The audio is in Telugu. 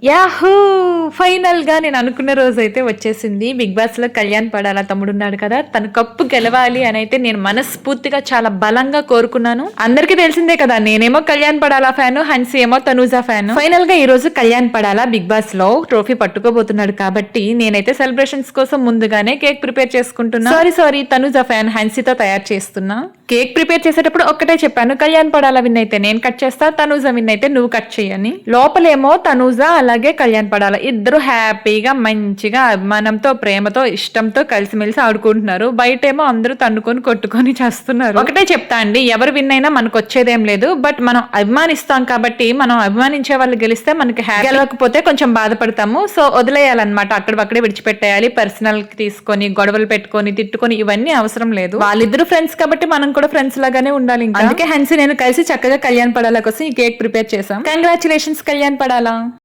యాహూ! ఫైనల్‌గా నేను అనుకున్న రోజైతే వచ్చేసింది. 'బిగ్ బాస్'లో కళ్యాణ్ పడాల తమ్ముడున్నాడు కదా! తను కప్పు గెలవాలి అనైతే నేను మనస్ఫూర్తిగా చాలా బలంగా కోరుకున్నాను. అందరికీ తెలిసిందే కదా! నేనేమో కళ్యాణ్ పడాల ఫ్యాను, హన్సీ ఏమో తనూజ ఫ్యాను. ఫైనల్‌గా ఈ రోజు కళ్యాణ్ పడాల 'బిగ్ బాస్'లో ట్రోఫీ పట్టుకోబోతున్నాడు కాబట్టి నేనైతే సెలబ్రేషన్స్ కోసం ముందుగానే కేక్ ప్రిపేర్ చేసుకుంటున్నా. సారీ తనూజ ఫ్యాన్ హన్సీతో తయారు చేస్తున్నా. కేక్ ప్రిపేర్ చేసేటప్పుడు ఒక్కటే చెప్పాను, కళ్యాణ్ పడాల విన్ అయితే నేను కట్ చేస్తా, తనూజ విన్ అయితే నువ్వు కట్ చేయని. లోపలేమో తనూజ అలాగే కళ్యాణ్ పడాల ఇద్దరు హ్యాపీగా మంచిగా అభిమానంతో ప్రేమతో ఇష్టంతో కలిసిమెలిసి ఆడుకుంటున్నారు. బయటేమో అందరూ తన్నుకొని కొట్టుకొని చేస్తున్నారు. ఒకటే చెప్తా అండి, ఎవరు విన్ అయినా మనకు వచ్చేదేం లేదు. బట్ మనం అభిమానిస్తాం కాబట్టి మనం అభిమానించే వాళ్ళు గెలిస్తే మనకి గెలవకపోతే కొంచెం బాధపడతాము. సో వదిలేయాలన్నమాట, అక్కడే విడిచిపెట్టేయాలి. పర్సనల్ తీసుకొని గొడవలు పెట్టుకొని తిట్టుకొని ఇవన్నీ అవసరం లేదు. వాళ్ళిద్దరు ఫ్రెండ్స్ కాబట్టి మనం కూడా ఫ్రెండ్స్ లాగానే ఉండాలి. అందుకే హన్సీ నేను కలిసి చక్కగా కళ్యాణ్ పడాల కోసం ఈ కేక్ ప్రిపేర్ చేసాం. కంగ్రాచులేషన్స్ కళ్యాణ్ పడాలా.